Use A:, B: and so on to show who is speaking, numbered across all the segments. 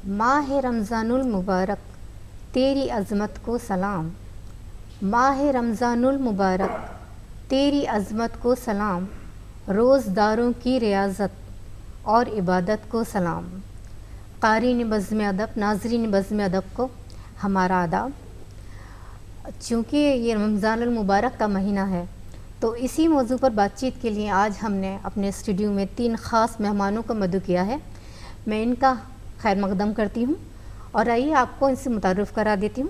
A: ماہ رمضان المبارک تیری عظمت کو سلام، ماہ رمضان المبارک تیری عظمت کو سلام، روز داروں کی ریاضت اور عبادت کو سلام۔ قارئین بزم ادب، ناظرین بزم ادب کو ہمارا آداب۔ چونکہ یہ رمضان المبارک کا مہینہ ہے تو اسی موضوع پر بات چیت کے لیے آج ہم نے اپنے اسٹوڈیو میں 3 خاص مہمانوں کو مدعو کیا ہے۔ میں ان کا خیر مقدم کرتی ہوں اور آئیے آپ کو ان سے متعارف کرا دیتی ہوں۔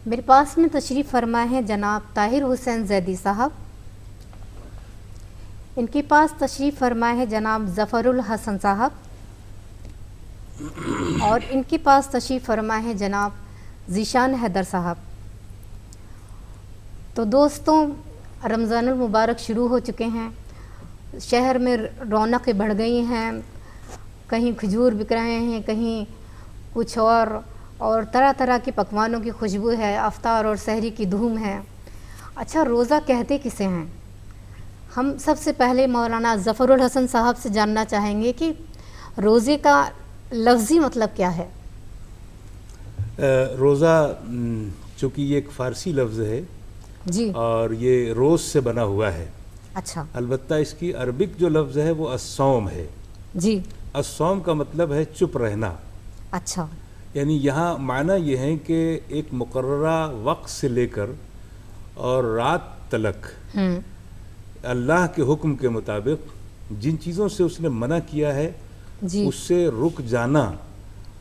A: میرے پاس میں تشریف فرما ہے جناب طاہر حسین زیدی صاحب، ان کے پاس تشریف فرما ہے جناب ظفر الحسن صاحب، اور ان کے پاس تشریف فرما ہے جناب ذیشان حیدر صاحب۔ تو دوستوں، رمضان المبارک شروع ہو چکے ہیں، شہر میں رونقیں بڑھ گئی ہیں، کہیں کھجور بک رہے ہیں، کہیں کچھ اور طرح طرح کے پکوانوں کی خوشبو ہے، افطار اور سحری کی دھوم ہے۔ اچھا، روزہ کہتے کسے ہیں؟ ہم سب سے پہلے مولانا ظفر الحسن صاحب سے جاننا چاہیں گے کہ روزے کا لفظی مطلب کیا ہے؟
B: روزہ چونکہ یہ ایک فارسی لفظ ہے
A: جی،
B: اور یہ روز سے بنا ہوا ہے۔
A: اچھا
B: البتہ اس کی عربک جو لفظ ہے وہ الصوم ہے۔
A: جی،
B: الصوم کا مطلب ہے چپ رہنا،
A: اچھا،
B: یعنی یہاں معنی یہ ہے کہ ایک مقررہ وقت سے لے کر اور رات تلک اللہ کے حکم کے مطابق جن چیزوں سے اس نے منع کیا ہے
A: جی
B: اس سے رک جانا،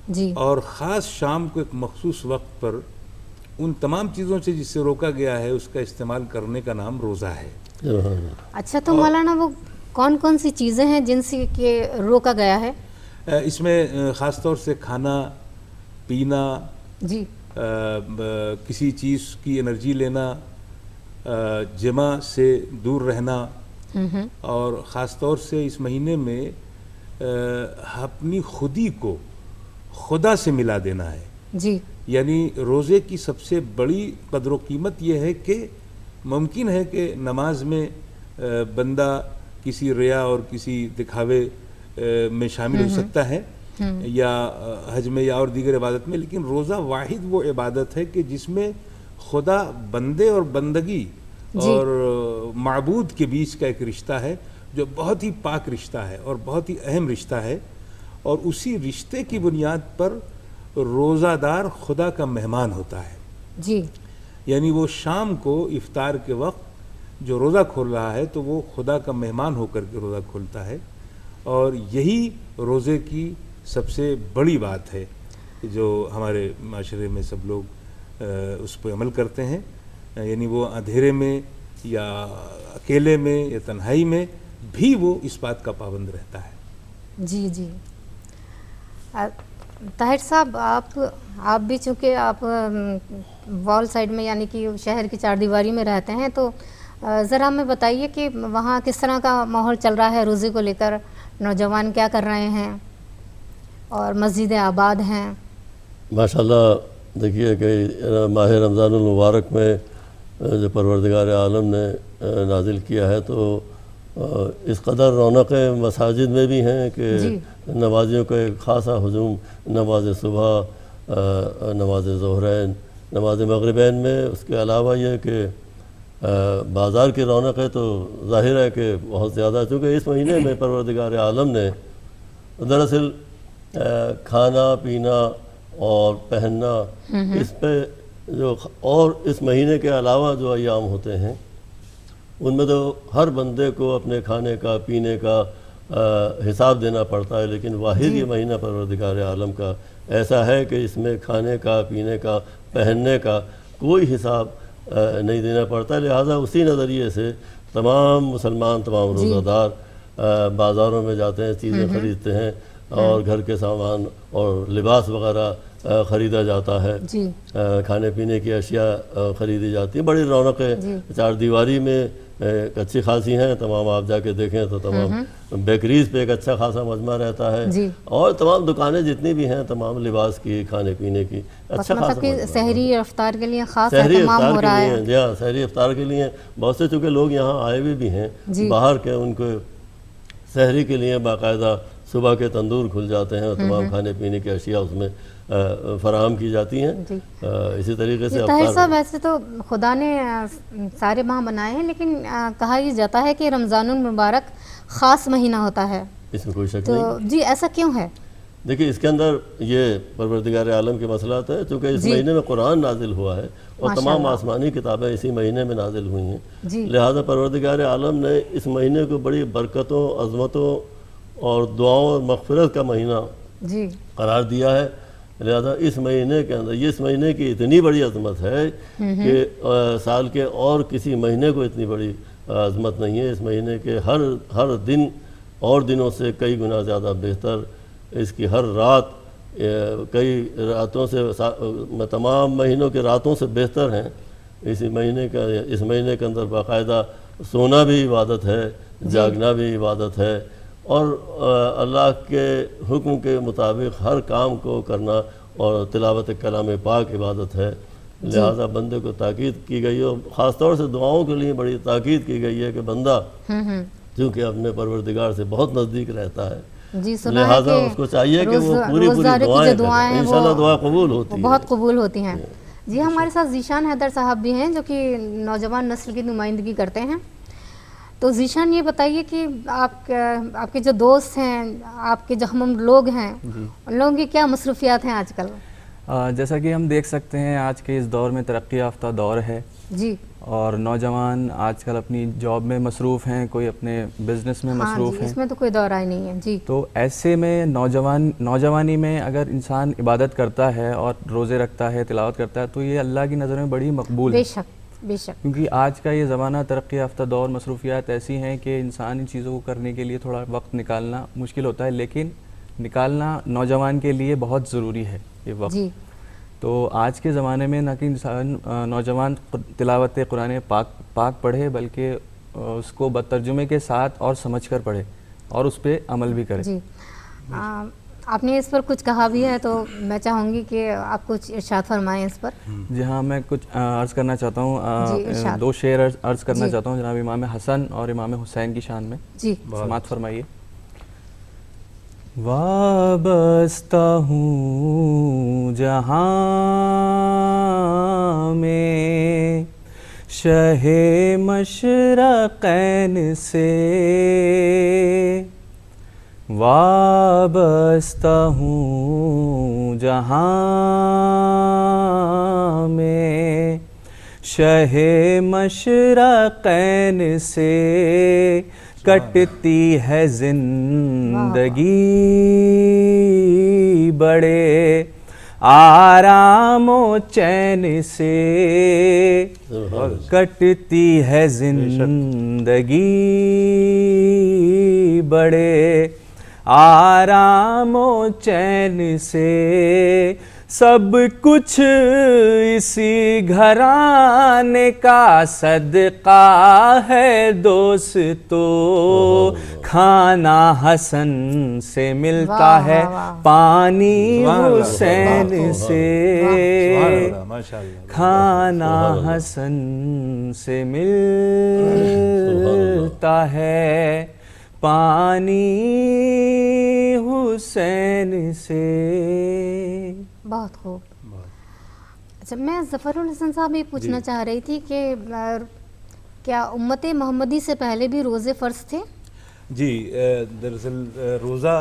A: جی،
B: اور خاص شام کو ایک مخصوص وقت پر ان تمام چیزوں سے جس سے روکا گیا ہے اس کا استعمال کرنے کا نام روزہ ہے۔
A: اچھا، تو مولانا وہ کون کون سی چیزیں ہیں جن سے کہ روکا گیا ہے؟
B: اس میں خاص طور سے کھانا پینا،
A: جی،
B: کسی چیز کی انرجی لینا، جمع سے دور رہنا، اور خاص طور سے اس مہینے میں اپنی خودی کو خدا سے ملا دینا ہے۔
A: جی،
B: یعنی روزے کی سب سے بڑی قدر و قیمت یہ ہے کہ ممکن ہے کہ نماز میں بندہ کسی ریا اور کسی دکھاوے میں شامل ہو سکتا ہے، یا حج میں یا اور دیگر عبادت میں، لیکن روزہ واحد وہ عبادت ہے کہ جس میں خدا بندے اور بندگی اور معبود کے بیچ کا ایک رشتہ ہے جو بہت ہی پاک رشتہ ہے اور بہت ہی اہم رشتہ ہے، اور اسی رشتے کی بنیاد پر روزہ دار خدا کا مہمان ہوتا ہے۔
A: جی،
B: یعنی وہ شام کو افطار کے وقت جو روزہ کھول رہا ہے تو وہ خدا کا مہمان ہو کر کے روزہ کھولتا ہے، اور یہی روزے کی سب سے بڑی بات ہے جو ہمارے معاشرے میں سب لوگ اس پہ عمل کرتے ہیں۔ یعنی وہ اندھیرے میں یا اکیلے میں یا تنہائی میں بھی وہ اس بات کا پابند رہتا ہے۔
A: جی جی، طاہر صاحب، آپ بھی چونکہ آپ وال سائڈ میں یعنی کہ شہر کی 4 دیواری میں رہتے ہیں، تو ذرا ہمیں بتائیے کہ وہاں کس طرح کا ماحول چل رہا ہے روزے کو لے کر، نوجوان کیا کر رہے ہیں اور مسجدیں آباد ہیں؟
C: ماشاءاللہ، دیکھیے کہ ماہ رمضان المبارک میں جو پروردگار عالم نے نازل کیا ہے تو اس قدر رونقیں مساجد میں بھی ہیں کہ نمازیوں کا ایک خاصا ہجوم نماز صبح، نماز ظہرین، نماز مغربین میں، اس کے علاوہ یہ کہ بازار کی رونقیں تو ظاہر ہے کہ بہت زیادہ، چونکہ اس مہینے میں پروردگار عالم نے دراصل کھانا پینا اور پہننا، اس پہ جو اور اس مہینے کے علاوہ جو ایام ہوتے ہیں ان میں تو ہر بندے کو اپنے کھانے کا پینے کا حساب دینا پڑتا ہے، لیکن واحد یہ مہینہ پروردگار عالم کا ایسا ہے کہ اس میں کھانے کا، پینے کا، پہننے کا کوئی حساب نہیں دینا پڑتا۔ لہٰذا اسی نظریے سے تمام مسلمان، تمام روزہ دار بازاروں میں جاتے ہیں، چیزیں خریدتے ہیں، اور گھر کے سامان اور لباس وغیرہ خریدا جاتا ہے، کھانے پینے کی اشیاء خریدی جاتی ہیں۔ بڑی رونقیں 4 دیواری میں اچھی خاصی ہیں، تمام آپ جا کے دیکھیں تو تمام بیکریز پہ ایک اچھا خاصا مجمع رہتا ہے، اور تمام دکانیں جتنی بھی ہیں تمام لباس کی، کھانے پینے کی، اچھا خاصا
A: مطلب کہ سحری افطار کے لیے خاص اہتمام ہو رہا ہے۔
C: جی ہاں، سحری افطار کے لیے بہت سے چونکہ لوگ یہاں آئے ہوئے بھی ہیں باہر کے، ان کو سحری کے لیے باقاعدہ صبح کے تندور کھل جاتے ہیں اور تمام کھانے پینے کی اشیاء اس میں فراہم کی جاتی ہیں. اسی طریقے سے
A: طاہر صاحب ویسے تو خدا نے سارے ماہ بنائے ہیں، لیکن کہا یہ جاتا ہے کہ رمضان المبارک خاص مہینہ ہوتا ہے.
C: اس میں کوئی شک
A: تو
C: نہیں.
A: جی ایسا کیوں ہے؟
C: دیکھیے اس کے اندر یہ پروردگار عالم کے مسئلات ہے، چونکہ اس مہینے میں قرآن نازل ہوا ہے اور تمام آسمانی کتابیں اسی مہینے میں نازل ہوئی ہیں. لہذا پروردگار عالم نے اس مہینے کو بڑی برکتوں، عظمتوں اور دعاؤں اور مغفرت کا مہینہ قرار دیا ہے. لہذا اس مہینے کے اندر اس مہینے کی اتنی بڑی عظمت ہے کہ سال کے اور کسی مہینے کو اتنی بڑی عظمت نہیں ہے. اس مہینے کے ہر دن اور دنوں سے کئی گنا زیادہ بہتر، اس کی ہر رات کئی راتوں سے تمام مہینوں کے راتوں سے بہتر ہیں. اس مہینے کے اندر باقاعدہ سونا بھی عبادت ہے، جاگنا بھی عبادت ہے، اور اللہ کے حکم کے مطابق ہر کام کو کرنا اور تلاوت کلام پاک عبادت ہے. لہذا بندے کو تاکید کی گئی ہے، اور خاص طور سے دعاؤں کے لیے بڑی تاکید کی گئی ہے کہ بندہ چونکہ اپنے پروردگار سے بہت نزدیک رہتا ہے، لہذا اس کو چاہیے کہ وہ پوری دعائیں کرے. انشاءاللہ دعا قبول ہوتی ہے،
A: بہت قبول ہوتی ہیں. جی ہمارے ساتھ ذیشان حیدر صاحب بھی ہیں جو کہ نوجوان نسل کی نمائندگی کرتے ہیں. تو ذیشان یہ بتائیے کہ آپ کے جو دوست ہیں، آپ کے جو ہم لوگ ہیں، ان لوگوں کی کیا مصروفیات ہیں آج کل؟
D: جیسا کہ ہم دیکھ سکتے ہیں آج کے اس دور میں ترقی یافتہ دور ہے
A: جی،
D: اور نوجوان آج کل اپنی جاب میں مصروف ہیں، کوئی اپنے بزنس میں مصروف ہیں.
A: اس میں تو کوئی دور ہی نہیں ہے. جی،
D: تو ایسے میں نوجوانی میں اگر انسان عبادت کرتا ہے اور روزے رکھتا ہے، تلاوت کرتا ہے، تو یہ اللہ کی نظر میں بڑی مقبول ہے.
A: بے شک.
D: کیونکہ آج کا یہ زمانہ ترقی یافتہ دور، مصروفیات ایسی ہیں کہ انسان ان چیزوں کو کرنے کے لیے تھوڑا وقت نکالنا مشکل ہوتا ہے، لیکن نکالنا نوجوان کے لیے بہت ضروری ہے یہ وقت.
A: جی.
D: تو آج کے زمانے میں نہ کہ نوجوان تلاوت قرآن پاک پڑھے، بلکہ اس کو بترجمے کے ساتھ اور سمجھ کر پڑھے اور اس پہ عمل بھی کرے.
A: جی، آپ نے اس پر کچھ کہا بھی ہے تو میں چاہوں گی کہ آپ کچھ ارشاد فرمائیں اس پر.
D: جی ہاں، میں کچھ عرض کرنا چاہتا ہوں، 2 شعر عرض کرنا چاہتا ہوں جناب امام حسن اور امام حسین کی شان میں. جی سماعت فرمائیے. وابستہ ہوں جہاں میں شہ مشرقین سے، وابستہ ہوں جہاں میں شہ مشرقین سے، کٹتی ہے زندگی بڑے آرام و چین سے، کٹتی ہے زندگی بڑے آرام و چین سے، سب کچھ اسی گھرانے کا صدقہ ہے دوستو، کھانا حسن سے ملتا ہے پانی حسین سے، کھانا حسن سے ملتا ہے پانی حسین سے.
A: بہت خوب. اچھا، میں ظفر الحسن صاحب یہ پوچھنا چاہ رہی تھی کہ کیا امت محمدی سے پہلے بھی روزے فرض تھے؟
B: جی، دراصل روزہ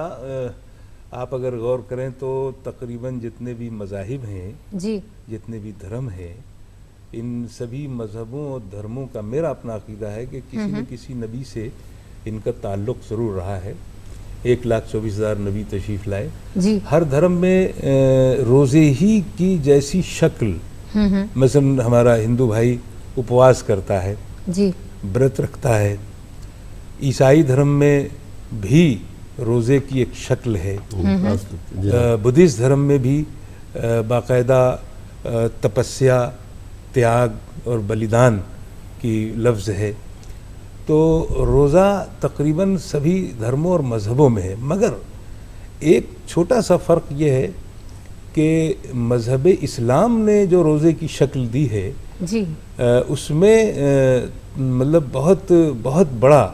B: آپ اگر غور کریں تو تقریباً جتنے بھی مذاہب ہیں،
A: جی، جتنے
B: بھی دھرم ہیں، ان سبھی مذہبوں اور دھرموں کا میرا اپنا عقیدہ ہے کہ کسی نہ کسی نبی سے ان کا تعلق ضرور رہا ہے. 1,24,000 نبی تشریف لائے.
A: جی،
B: ہر دھرم میں روزے ہی کی جیسی شکل، مثلا ہمارا ہندو بھائی اپواس کرتا ہے،
A: جی،
B: برت رکھتا ہے. عیسائی دھرم میں بھی روزے کی ایک شکل ہے. بدھسٹ دھرم میں بھی باقاعدہ تپسیا، تیاگ اور بلیدان کی لفظ ہے. تو روزہ تقریباً سبھی دھرموں اور مذہبوں میں ہے، مگر ایک چھوٹا سا فرق یہ ہے کہ مذہب اسلام نے جو روزے کی شکل دی ہے،
A: جی،
B: اس میں مطلب بہت بڑا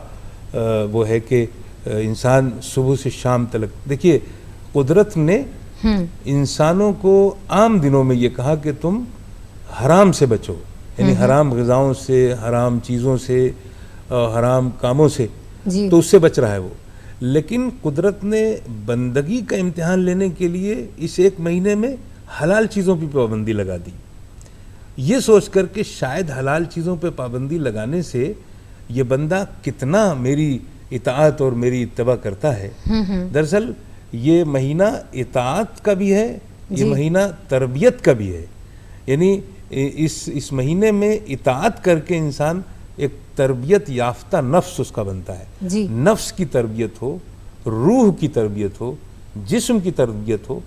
B: وہ ہے کہ انسان صبح سے شام تک، دیکھیے قدرت نے انسانوں کو عام دنوں میں یہ کہا کہ تم حرام سے بچو، یعنی حرام غذاؤں سے، حرام چیزوں سے، حرام کاموں سے،
A: جی
B: تو اس سے بچ رہا ہے وہ. لیکن قدرت نے بندگی کا امتحان لینے کے لیے اس 1 مہینے میں حلال چیزوں پہ پابندی لگا دی، یہ سوچ کر کہ شاید حلال چیزوں پہ پابندی لگانے سے یہ بندہ کتنا میری اطاعت اور میری اتباع کرتا ہے. دراصل یہ مہینہ اطاعت کا بھی ہے، یہ مہینہ تربیت کا بھی ہے. یعنی اس مہینے میں اطاعت کر کے انسان ایک تربیت یافتہ نفس اس کا بنتا ہے.
A: جی
B: نفس کی تربیت ہو، روح کی تربیت ہو، جسم کی تربیت ہو.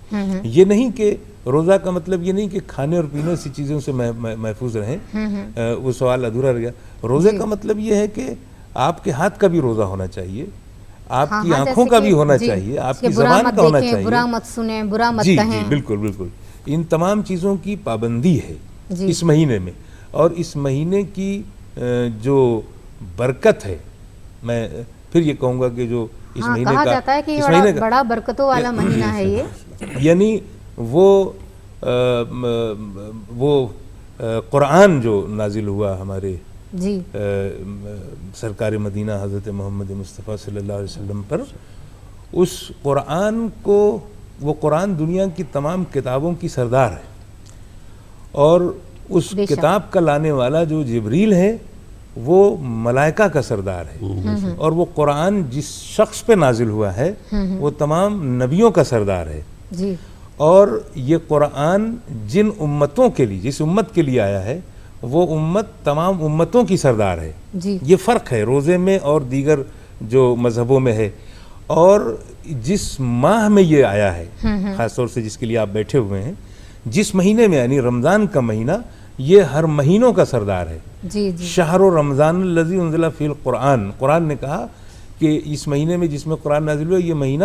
B: یہ نہیں کہ روزہ کا مطلب یہ نہیں کہ کھانے اور پینے سی چیزوں سے محفوظ رہیں، وہ سوال ادھورا رہ گیا. روزے کا مطلب یہ ہے کہ آپ کے ہاتھ کا بھی روزہ ہونا چاہیے، آپ کی آنکھوں کا بھی ہونا چاہیے، آپ کی زبان کا ہونا چاہیے،
A: برا مت سنیں، برا مت
B: جی
A: کہیں.
B: جی بالکل بالکل. ان تمام چیزوں کی پابندی ہے اس مہینے میں. اور اس مہینے کی جو برکت ہے، میں پھر یہ کہوں گا کہ جو اس مہینے
A: کہا
B: کا
A: جاتا ہے کہ یہ بڑا برکتوں والا مہینہ ہے یہ.
B: یعنی وہ قرآن جو نازل ہوا ہمارے
A: جی
B: سرکار مدینہ حضرت محمد مصطفیٰ صلی اللہ علیہ وسلم پر، اس قرآن کو، وہ قرآن دنیا کی تمام کتابوں کی سردار ہے، اور اس کتاب کا لانے والا جو جبریل ہے وہ ملائکہ کا سردار ہے، اور وہ قرآن جس شخص پہ نازل ہوا ہے وہ تمام نبیوں کا سردار ہے.
A: جی
B: اور یہ قرآن جن امتوں کے لیے، جس امت کے لیے آیا ہے، وہ امت تمام امتوں کی سردار ہے.
A: جی
B: یہ فرق ہے روزے میں اور دیگر جو مذہبوں میں ہے. اور جس ماہ میں یہ آیا ہے، خاص طور سے جس کے لیے آپ بیٹھے ہوئے ہیں، جس مہینے میں، یعنی رمضان کا مہینہ، یہ ہر مہینوں کا سردار ہے.
A: جی جی
B: شہر رمضان الذی انزل فی القرآن، قرآن نے کہا کہ اس مہینے میں جس میں قرآن نازل ہوا، یہ مہینہ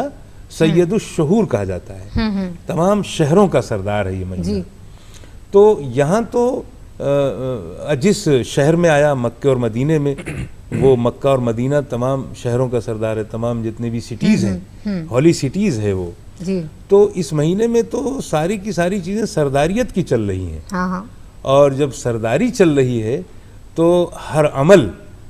B: سید الشہور کہا جاتا ہے، تمام شہروں کا سردار ہے یہ مہینہ. تو یہاں تو جس شہر میں آیا، مکہ اور مدینے میں، وہ مکہ اور مدینہ تمام شہروں کا سردار ہے، تمام جتنے بھی سٹیز ہیں، ہولی سٹیز ہے وہ.
A: جی
B: تو اس مہینے میں تو ساری کی ساری چیزیں سرداریت کی چل رہی ہیں.
A: ہاں ہاں
B: اور جب سرداری چل رہی ہے تو ہر عمل،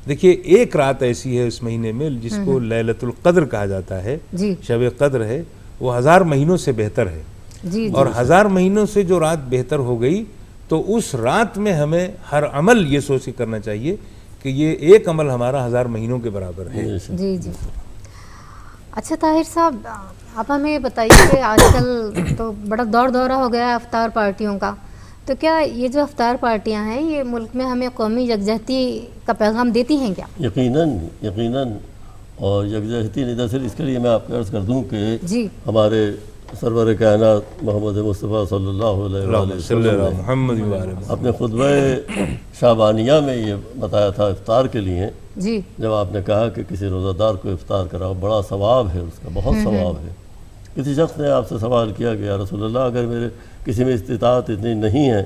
B: دیکھیے ایک رات ایسی ہے اس مہینے میں جس کو لیلۃ القدر کہا جاتا ہے،
A: جی
B: شب قدر ہے، وہ 1000 مہینوں سے بہتر ہے.
A: جی
B: اور 1000 مہینوں سے جو رات بہتر ہو گئی، تو اس رات میں ہمیں ہر عمل یہ سوچ کے کرنا چاہیے کہ یہ ایک عمل ہمارا 1000 مہینوں کے برابر ہے.
A: جی جی. اچھا طاہر صاحب، آپ ہمیں بتائیے کہ آج کل تو بڑا دور دورہ ہو گیا ہے افطار پارٹیوں کا، تو کیا یہ جو افطار پارٹیاں ہیں یہ ملک میں ہمیں قومی یکجہتی کا پیغام دیتی ہیں کیا؟
C: یقیناً. اور یکجہتی نہیں، دراصل اس کے لیے میں آپ کو عرض کر دوں کہ
A: جی
C: ہمارے سرور کائنات محمد مصطفیٰ صلی اللہ علیہ وسلم نے اپنے خطبہ شعبانیہ میں یہ بتایا تھا افطار کے لیے،
A: جی
C: جب آپ نے کہا کہ کسی روزہ دار کو افطار کراؤ، بڑا ثواب ہے اس کا، بہت ثواب ہے. کسی شخص نے آپ سے سوال کیا کہ یا رسول اللہ، اگر میرے کسی میں استطاعت اتنی نہیں ہے،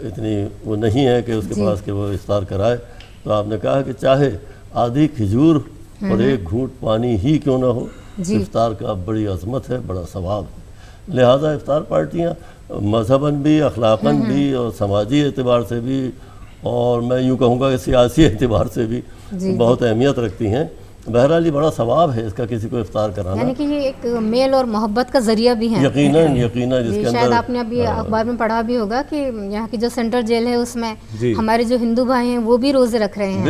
C: اتنی وہ نہیں ہے کہ اس کے پاس کہ وہ افطار کرائے، تو آپ نے کہا کہ چاہے آدھی کھجور اور ایک گھونٹ پانی ہی کیوں نہ ہو، افطار کا بڑی عظمت ہے، بڑا ثواب ہے. لہذا افطار پارٹیاں مذہباً بھی، اخلاقاً بھی، اور سماجی اعتبار سے بھی، اور میں یوں کہوں گا کہ سیاسی اعتبار سے بھی بہت اہمیت رکھتی ہیں. بہرحال یہ بڑا ثواب ہے اس کا کسی کو افطار کرانا.
A: یعنی کہ یہ ایک میل اور محبت کا ذریعہ بھی ہے.
C: یقیناً اس کے
A: شاید
C: اندر
A: آپ نے ابھی اخبار میں پڑھا بھی ہوگا کہ یہاں کی جو سینٹرل جیل ہے اس میں ہمارے جو ہندو بھائی ہیں وہ بھی روزے رکھ رہے ہیں.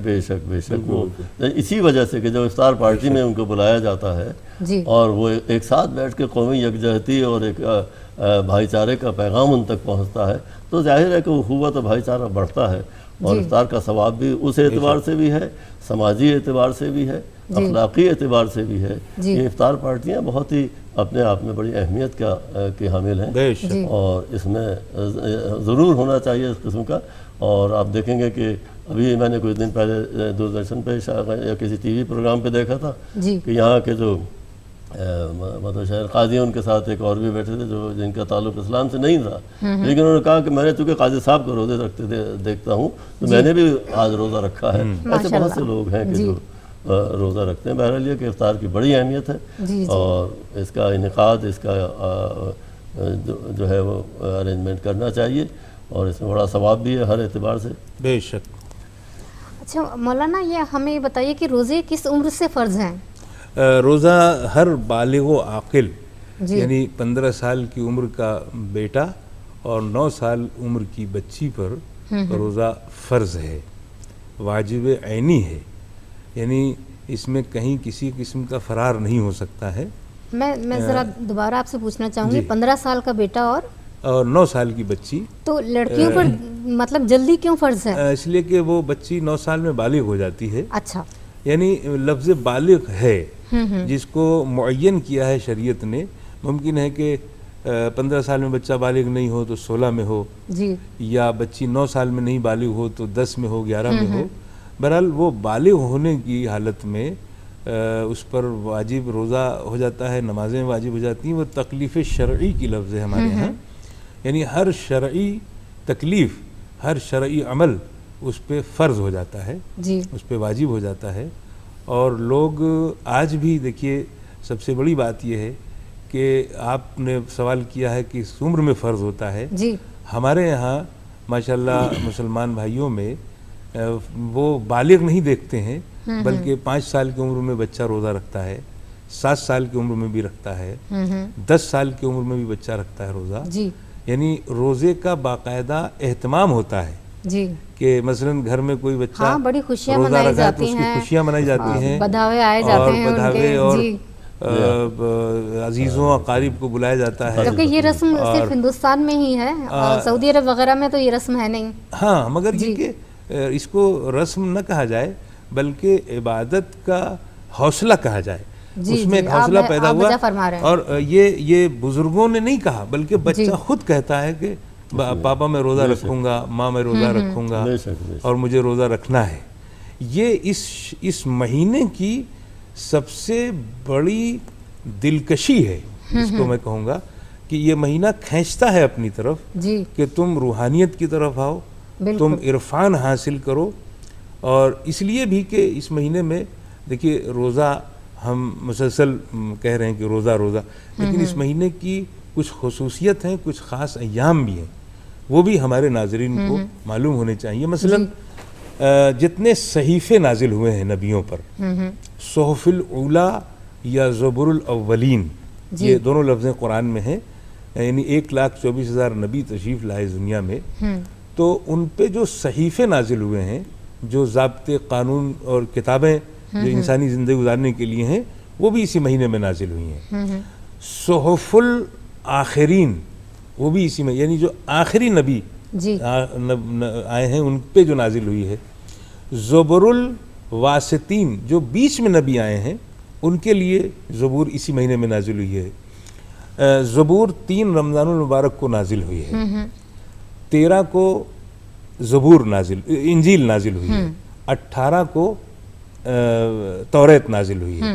C: بے شک وہ اسی وجہ سے کہ جب افطار پارٹی میں ان کو بلایا جاتا ہے اور وہ ایک ساتھ بیٹھ کے قومی یکجہتی اور ایک بھائی چارے کا پیغام ان تک پہنچتا ہے، تو ظاہر ہے کہ اخوت و بھائی چارہ بڑھتا ہے. اور افطار کا ثواب بھی اس اعتبار سے بھی ہے، سماجی اعتبار سے بھی ہے، اخلاقی اعتبار سے بھی ہے. یہ افطار پارٹیاں بہت ہی اپنے آپ میں بڑی اہمیت کے حامل ہیں، اور اس میں ضرور ہونا چاہیے اس قسم کا. اور آپ دیکھیں گے کہ ابھی میں نے کچھ دن پہلے دوردرشن پہ یا کسی ٹی وی پروگرام پہ دیکھا تھا کہ یہاا کے جو مطلب شہر قاضی، ان کے ساتھ ایک اور بھی بیٹھے تھے جو جن کا تعلق اسلام سے نہیں تھا، لیکن انہوں نے کہا کہ میں نے چونکہ قاضی صاحب کو روزے رکھتے دیکھتا ہوں تو میں نے بھی آج روزہ رکھا ہے. ایسے بہت سے لوگ ہیں کہ جو روزہ رکھتے ہیں۔ بہرحال یہ کہ افطار کی بڑی اہمیت ہے،
A: جی
C: اور اس کا انعقاد، اس کا جو ہے وہ ارینجمنٹ کرنا چاہیے، اور اس میں بڑا ثواب بھی ہے ہر اعتبار سے۔
B: بے شک۔
A: اچھا مولانا، یہ ہمیں بتائیے کہ روزے کس عمر سے فرض ہیں؟
B: روزہ ہر بالغ و عاقل،
A: جی
B: یعنی 15 سال کی عمر کا بیٹا اور 9 سال عمر کی بچی پر روزہ فرض ہے، واجب عینی ہے، یعنی اس میں کہیں کسی قسم کا فرار نہیں ہو سکتا ہے۔
A: میں ذرا دوبارہ آپ سے پوچھنا چاہوں گی،
B: جی۔
A: 15 سال کا بیٹا اور
B: 9 سال کی بچی،
A: تو لڑکیوں پر مطلب جلدی کیوں فرض ہے؟
B: اس لیے کہ وہ بچی 9 سال میں بالغ ہو جاتی ہے،
A: اچھا،
B: یعنی لفظ بالغ ہے جس کو معین کیا ہے شریعت نے۔ ممکن ہے کہ 15 سال میں بچہ بالغ نہیں ہو تو 16 میں ہو،
A: جی
B: یا بچی 9 سال میں نہیں بالغ ہو تو 10 میں ہو، 11 میں ہو۔ بہرحال وہ بالغ ہونے کی حالت میں اس پر واجب روزہ ہو جاتا ہے، نمازیں واجب ہو جاتی ہیں۔ وہ تکلیف شرعی کی لفظ ہے ہمارے ہاں، یعنی ہر شرعی تکلیف، ہر شرعی عمل اس پہ فرض ہو جاتا ہے،
A: جی
B: اس پہ واجب ہو جاتا ہے۔ اور لوگ آج بھی دیکھیے، سب سے بڑی بات یہ ہے کہ آپ نے سوال کیا ہے کہ اس عمر میں فرض ہوتا ہے۔
A: جی
B: ہمارے یہاں ماشاءاللہ مسلمان بھائیوں میں وہ بالغ نہیں دیکھتے ہیں، بلکہ 5 سال کی عمر میں بچہ روزہ رکھتا ہے، 7 سال کی عمر میں بھی رکھتا ہے، 10 سال کی عمر میں بھی بچہ رکھتا ہے روزہ۔
A: جی
B: یعنی روزے کا باقاعدہ اہتمام ہوتا ہے
A: جی
B: کہ مثلا گھر میں کوئی بچہ
A: ہاں، بڑی خوشیاں
B: روزہ
A: منائی
B: رکھا ہے تو
A: جاتی
B: اس کی
A: ہیں،
B: خوشیاں منائی جاتی ہیں،
A: بدھاوے آئے
B: اور
A: جاتے ہیں ان
B: بدھاوے
A: کے،
B: اور
A: جی،
B: عزیزوں اقارب کو بلایا جاتا ہے۔
A: جبکہ یہ رسم صرف ہندوستان میں ہی ہے، اور سعودی عرب وغیرہ میں تو یہ رسم ہے نہیں۔
B: ہاں، مگر یہ کہ اس کو رسم نہ کہا جائے بلکہ عبادت کا حوصلہ کہا جائے، اس میں ایک حوصلہ پیدا ہوا۔ اور یہ بزرگوں نے نہیں کہا بلکہ بچہ خود کہتا ہے کہ پاپا میں روزہ رکھوں گا، ماں میں روزہ رکھوں گا، اور مجھے روزہ رکھنا ہے۔ یہ اس مہینے کی سب سے بڑی دلکشی ہے، اس کو میں کہوں گا کہ یہ مہینہ کھینچتا ہے اپنی طرف
A: جی
B: کہ تم روحانیت کی طرف آؤ، تم عرفان حاصل کرو۔ اور اس لیے بھی کہ اس مہینے میں دیکھیے روزہ، ہم مسلسل کہہ رہے ہیں کہ روزہ روزہ، لیکن اس مہینے کی کچھ خصوصیت ہیں، کچھ خاص ایام بھی ہیں، وہ بھی ہمارے ناظرین کو معلوم ہونے چاہیے۔ مثلا جتنے صحیفے نازل ہوئے ہیں نبیوں پر، صحف الاولیٰ یا زبر الاولین، یہ دونوں لفظیں قرآن میں ہیں، یعنی 1,24,000 نبی تشریف لائے دنیا میں، تو ان پہ جو صحیفے نازل ہوئے ہیں، جو ضابطے، قانون اور کتابیں جو انسانی زندگی گزارنے کے لیے ہیں، وہ بھی اسی مہینے میں نازل ہوئی ہیں۔ صحف الآخرین، وہ بھی اسی میں، یعنی جو آخری نبی آئے ہیں ان پہ جو نازل ہوئی ہے۔ زبر الواسطین، جو بیچ میں نبی آئے ہیں ان کے لیے زبور اسی مہینے میں نازل ہوئی ہے۔ زبور 3 رمضان المبارک کو نازل ہوئی ہے، 13 کو زبور نازل، انجیل نازل ہوئی ہے، 18 کو توریت نازل ہوئی ہے،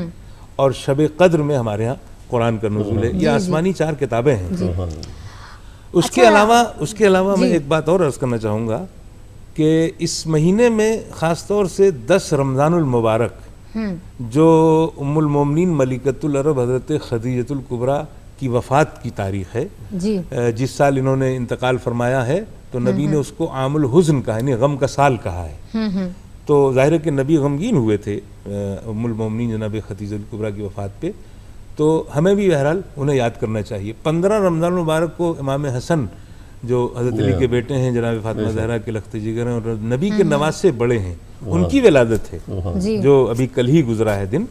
B: اور شب قدر میں ہمارے ہاں قرآن کا نزول ہے۔ یہ آسمانی 4 کتابیں ہیں۔ اس کے علاوہ میں ایک بات اور عرض کرنا چاہوں گا کہ اس مہینے میں خاص طور سے 10 رمضان المبارک، جو ام المومنین ملکۃ العرب حضرت خدیجۃ الکبریٰ کی وفات کی تاریخ ہے، جس سال انہوں نے انتقال فرمایا ہے، تو نبی نے اس کو عام الحزن کہا، یعنی غم کا سال کہا ہے۔ تو ظاہر ہے کہ نبی غمگین ہوئے تھے ام المومنین جناب خدیجہ الکبریٰ کی وفات پہ، تو ہمیں بھی بہرحال انہیں یاد کرنا چاہیے۔ 15 رمضان المبارک کو امام حسن جو حضرت علی کے بیٹے ہیں، جناب فاطمہ زہرا کے لخت جگر ہیں اور نبی کے نواسے بڑے ہیں، ان کی ولادت ہے جو ابھی کل ہی گزرا ہے دن۔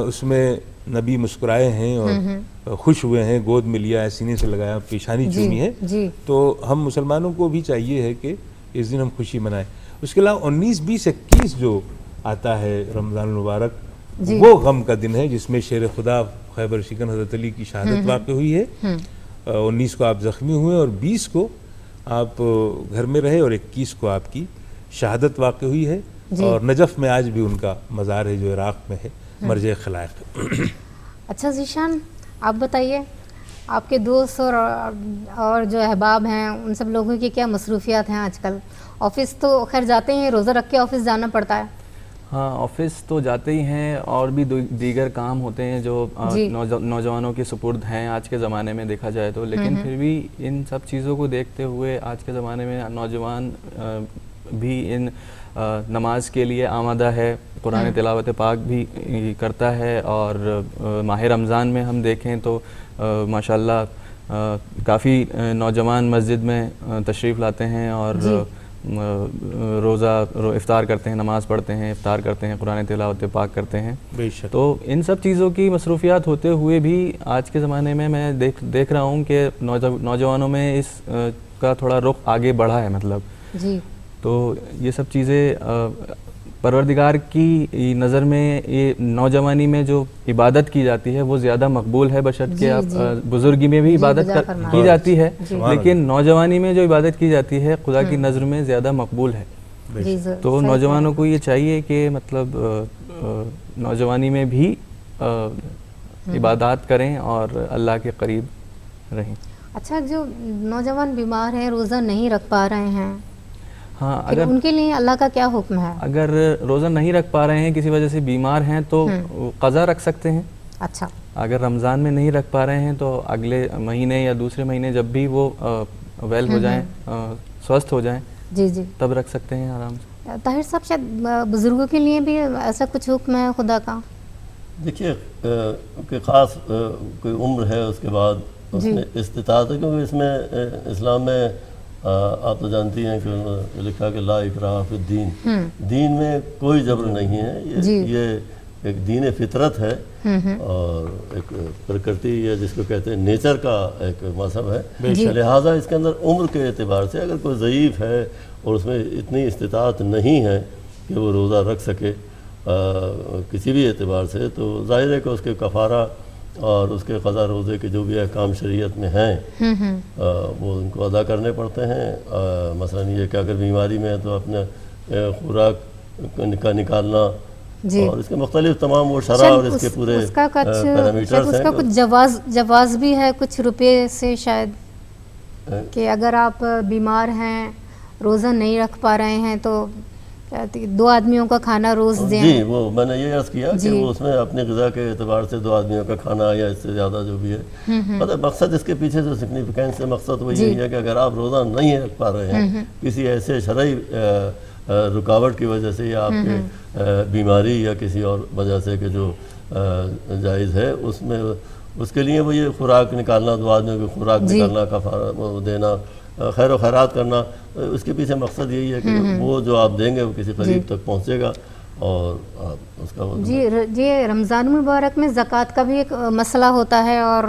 B: اس میں نبی مسکرائے ہیں اور خوش ہوئے ہیں، گود میں لیا ہے، سینے سے لگایا، پیشانی چومی ہے۔ تو ہم مسلمانوں کو بھی چاہیے ہے کہ اس دن ہم خوشی منائیں۔ اس کے علاوہ 19، 20، 21 جو آتا ہے رمضان المبارک، وہ غم کا دن ہے، جس میں شیر خدا خیبر شکن حضرت علی کی شہادت واقع ہوئی ہے۔ 19 کو آپ زخمی ہوئے اور 20 کو آپ گھر میں رہے، اور 21 کو آپ کی شہادت واقع ہوئی ہے، اور نجف میں آج بھی ان کا مزار ہے جو عراق میں ہے، مرجع خلائق۔
A: اچھا ذیشان، آپ بتائیے، آپ کے دوست اور جو احباب ہیں ان سب لوگوں کی کیا مصروفیات ہیں آج کل؟ آفس تو خیر جاتے ہیں، روزہ رکھ کے آفس جانا پڑتا ہے۔
D: ہاں آفس تو جاتے ہی ہیں اور بھی دیگر کام ہوتے ہیں جو نوجوانوں کے سپرد ہیں آج کے زمانے میں دیکھا جائے تو، لیکن پھر بھی ان سب چیزوں کو دیکھتے ہوئے آج کے زمانے میں نوجوان بھی ان نماز کے لیے آمادہ ہے، قرآن تلاوت پاک بھی کرتا ہے، اور ماہ رمضان میں ہم دیکھیں تو ماشاءاللہ کافی نوجوان مسجد میں تشریف لاتے ہیں اور روزہ افطار کرتے ہیں، نماز پڑھتے ہیں، افطار کرتے ہیں، قرآن تلاوت پاک کرتے ہیں.
B: بے شک.
D: تو ان سب چیزوں کی مصروفیات ہوتے ہوئے بھی آج کے زمانے میں میں دیکھ رہا ہوں کہ نوجوانوں میں اس کا تھوڑا رخ آگے بڑھا ہے، مطلب
A: جی.
D: تو یہ سب چیزیں پروردگار کی نظر میں یہ نوجوانی میں جو عبادت کی جاتی ہے وہ زیادہ مقبول ہے، بشرط بزرگی میں بھی عبادت کی جاتی ہے، لیکن نوجوانی میں جو عبادت کی جاتی ہے خدا کی نظر میں زیادہ مقبول ہے. تو نوجوانوں کو یہ چاہیے کہ مطلب نوجوانی میں بھی عبادات کریں اور اللہ کے قریب رہیں.
A: اچھا، جو نوجوان بیمار ہیں، روزہ نہیں رکھ پا رہے ہیں،
D: ہاں اگر
A: ان کے لیے اللہ کا کیا حکم ہے؟
D: اگر روزہ نہیں رکھ پا رہے ہیں، کسی وجہ سے بیمار ہیں تو قضا رکھ سکتے ہیں.
A: اچھا.
D: اگر رمضان میں نہیں رکھ پا رہے ہیں تو اگلے مہینے یا دوسرے مہینے جب بھی وہ ویل ہو جائیں، سوستھ ہو جائیں،
A: جی جی
D: تب رکھ سکتے ہیں آرام سے.
A: طاہر صاحب، شاید بزرگوں کے لیے بھی ایسا کچھ حکم ہے خدا کا؟
C: دیکھیے کہ خاص کوئی عمر ہے، اس کے بعد اس میں استطاعت ہے، کیونکہ اس میں اسلام میں آپ تو جانتی ہیں کہ انہوں نے لکھا کہ لا اکراہ فی الدین، دین میں کوئی جبر نہیں ہے، یہ ایک دین فطرت ہے اور ایک پرکرتی یا جس کو کہتے ہیں نیچر کا ایک مذہب ہے. لہٰذا اس کے اندر عمر کے اعتبار سے اگر کوئی ضعیف ہے اور اس میں اتنی استطاعت نہیں ہے کہ وہ روزہ رکھ سکے کسی بھی اعتبار سے، تو ظاہر ہے کہ اس کے کفارہ اور اس کے قضا روزے کے جو بھی احکام شریعت میں ہیں وہ ان کو ادا کرنے پڑتے ہیں. مثلا یہ کہ اگر بیماری میں ہے تو اپنے خوراک کا نکالنا اور اس کے مختلف تمام وہ شرح اور اس کے پورے پیرامیٹرز ہیں.
A: اس کا کچھ جواز بھی ہے کچھ روپے سے شاید، کہ اگر آپ بیمار ہیں، روزہ نہیں رکھ پا رہے ہیں تو 2 آدمیوں کا کھانا روز دیں.
C: جی، وہ میں نے یہ عرض کیا کہ وہ اس میں اپنے غذا کے اعتبار سے 2 آدمیوں کا کھانا یا اس سے زیادہ جو بھی ہے، مقصد اس کے پیچھے جو سگنیفیکینس ہے، مقصد وہ یہی ہے کہ اگر آپ روزہ نہیں رکھ پا رہے ہیں کسی ایسے شرعی رکاوٹ کی وجہ سے یا آپ کے بیماری یا کسی اور وجہ سے کہ جو جائز ہے، اس میں اس کے لیے وہ یہ خوراک نکالنا، 2 آدمیوں کی خوراک نکالنا، کفارہ دینا، خیر و خیرات کرنا، اس کے پیچھے مقصد یہی ہے کہ وہ جو آپ دیں گے وہ کسی قریب تک پہنچے گا اور آپ اس کا
A: جی رمضان مبارک میں زکوٰۃ کا بھی ایک مسئلہ ہوتا ہے، اور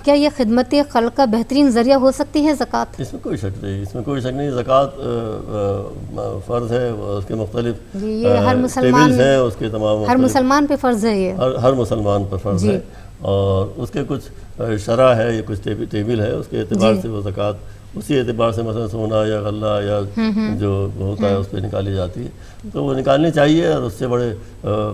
A: کیا یہ خدمت خلق کا بہترین ذریعہ ہو سکتی ہے زکوٰۃ؟
C: اس میں کوئی شک نہیں، اس میں کوئی شک نہیں. زکوٰۃ فرض ہے، اس کے مختلف ٹیبلز ہیں، اس کے تمام
A: ہر مسلمان پہ فرض ہے، یہ
C: ہر مسلمان پر فرض ہے، اور اس کے کچھ شرح ہے، یہ کچھ ٹیبل ہے، اس کے اعتبار سے وہ زکوٰۃ اسی اعتبار سے مثلا سونا یا غلہ یا جو ہوتا ہے اس پہ نکالی جاتی ہے. تو وہ نکالنی چاہیے، اور اس سے بڑے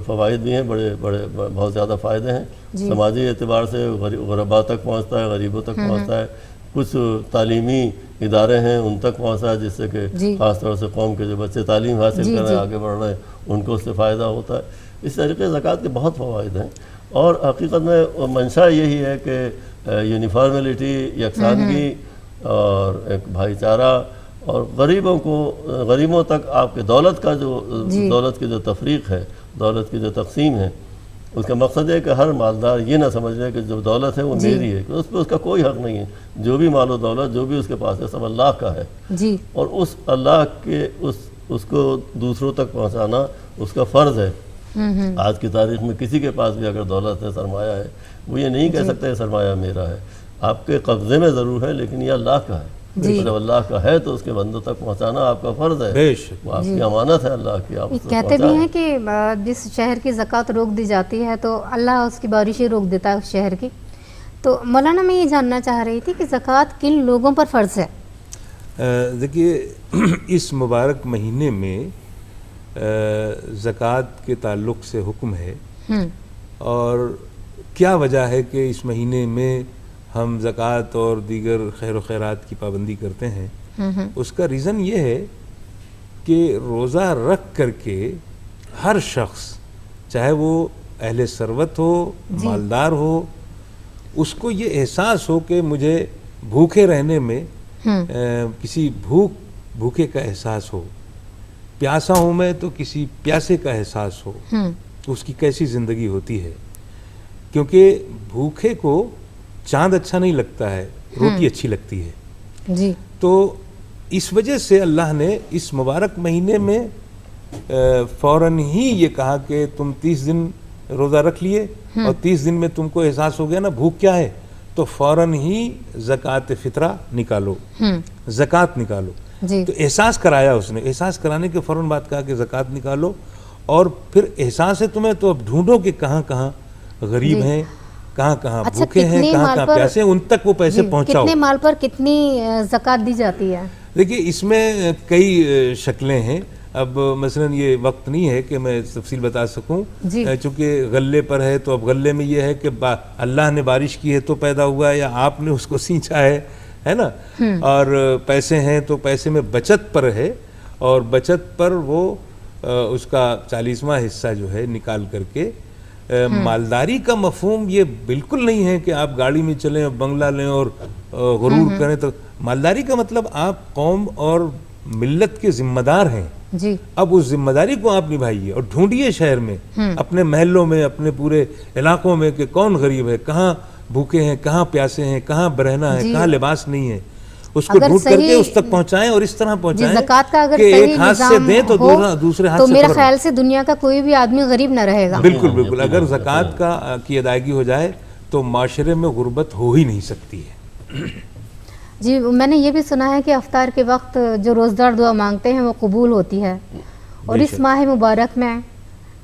C: فوائد بھی ہیں، بہت زیادہ فائدے ہیں. سماجی اعتبار سے غرباء تک پہنچتا ہے، غریبوں تک پہنچتا ہے، کچھ تعلیمی ادارے ہیں ان تک پہنچتا ہے، جس سے کہ خاص طور سے قوم کے جو بچے تعلیم حاصل کر رہے ہیں، آگے بڑھ رہے ہیں، ان کو اس سے فائدہ ہوتا ہے. اس طریقے زکوٰۃ کے بہت فوائد ہیں، اور حقیقت میں منشا یہی ہے کہ یونیفارملٹی، یکسانگی اور ایک بھائی چارہ، اور غریبوں تک آپ کے دولت کی جو تفریق ہے، دولت کی جو تقسیم ہے، اس کا مقصد ہے کہ ہر مالدار یہ نہ سمجھ لے کہ جو دولت ہے وہ میری ہے، اس پہ اس کا کوئی حق نہیں ہے. جو بھی مال و دولت جو بھی اس کے پاس ہے سب اللہ کا ہے، اور اس اللہ کے اس کو دوسروں تک پہنچانا اس کا فرض ہے. آج کی تاریخ میں کسی کے پاس بھی اگر دولت ہے، سرمایہ ہے، وہ یہ نہیں کہہ سکتا یہ سرمایہ میرا ہے. آپ کے قبضے میں ضرور ہے لیکن یہ اللہ کا ہے. جب اللہ کا ہے تو اس کے بندوں تک پہنچانا آپ کا فرض ہے، وہ آپ کی امانت ہے اللہ کی. آپ
A: کہتے بھی ہیں کہ جس شہر کی زکوٰۃ روک دی جاتی ہے تو اللہ اس کی بارشیں روک دیتا ہے اس شہر کی. تو مولانا میں یہ جاننا چاہ رہی تھی کہ زکوٰۃ کن لوگوں پر فرض ہے؟
B: دیکھیے، اس مبارک مہینے میں زکوٰۃ کے تعلق سے حکم ہے، اور کیا وجہ ہے کہ اس مہینے میں ہم زکوٰۃ اور دیگر خیر و خیرات کی پابندی کرتے ہیں. اس کا ریزن یہ ہے کہ روزہ رکھ کر کے ہر شخص چاہے وہ اہل ثروت ہو مالدار ہو اس کو یہ احساس ہو کہ مجھے بھوکے رہنے میں کسی بھوکے کا احساس ہو، پیاسا ہوں میں تو کسی پیاسے کا احساس ہو، تو اس کی کیسی زندگی ہوتی ہے. کیونکہ بھوکے کو چاند اچھا نہیں لگتا ہے، روٹی اچھی لگتی ہے.
A: جی
B: تو اس وجہ سے اللہ نے اس مبارک مہینے میں فوراً ہی یہ کہا کہ تم 30 دن روزہ رکھ لیے اور 30 دن میں تم کو احساس ہو گیا نا بھوک کیا ہے، تو فوراً ہی زکوٰۃ فطرہ نکالو، زکوٰۃ نکالو.
A: جی
B: تو احساس کرایا اس نے، احساس کرانے کے فوراً بات کہا کہ زکوٰۃ نکالو. اور پھر احساس ہے تمہیں تو اب ڈھونڈو کہ کہاں کہاں غریب ہیں، کہاں کہاں بھوکے ہیں، کہاں کہاں پیاسے ہیں، ان تک وہ پیسے پہنچاؤ.
A: کتنے مال پر کتنی زکوٰۃ دی جاتی ہے؟
B: دیکھیے اس میں کئی شکلیں ہیں. اب مثلا یہ وقت نہیں ہے کہ میں تفصیل بتا سکوں، چونکہ غلے پر ہے تو اب غلے میں یہ ہے کہ اللہ نے بارش کی ہے تو پیدا ہوا ہے یا آپ نے اس کو سینچا ہے نا. اور پیسے ہیں تو پیسے میں بچت پر ہے، اور بچت پر وہ اس کا 40واں حصہ جو ہے نکال کر کے. مالداری کا مفہوم یہ بالکل نہیں ہے کہ آپ گاڑی میں چلیں اور بنگلہ لیں اور غرور کریں. تو مالداری کا مطلب آپ قوم اور ملت کے ذمہ دار ہیں.
A: جی
B: اب اس ذمہ داری کو آپ نبھائیے اور ڈھونڈیے شہر میں، اپنے محلوں میں، اپنے پورے علاقوں میں کہ کون غریب ہے، کہاں بھوکے ہیں، کہاں پیاسے ہیں، کہاں برہنہ ہے، کہاں لباس نہیں ہے. اس کو ڈھونڈ کر کے اس تک پہنچائیں اور اس طرح پہنچائیں
A: زکوٰۃ کا اگر
B: کہ ایک ہاتھ سے دیں تو دوسرے ہاتھ
A: تو
B: سے
A: میرے خیال سے دنیا کا کوئی بھی آدمی غریب نہ رہے گا.
B: بالکل بالکل. اگر زکوٰۃ کی ادائیگی ہو جائے تو معاشرے میں غربت ہو ہی نہیں سکتی ہے.
A: جی میں نے یہ بھی سنا ہے کہ افطار کے وقت جو روزدار دعا مانگتے ہیں وہ قبول ہوتی ہے. اور اس ماہ مبارک میں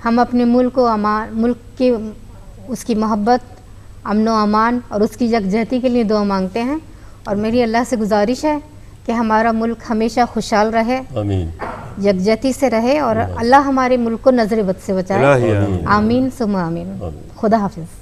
A: ہم اپنے ملک و ملک کی اس کی محبت، امن و امان اور اس کی یکجہتی کے لیے دعا مانگتے ہیں. اور میری اللہ سے گزارش ہے کہ ہمارا ملک ہمیشہ خوشحال رہے،
C: آمین،
A: یکجہتی سے رہے، اور اللہ ہمارے ملک کو نظر بد سے بچائے. آمین ثم آمین. خدا حافظ.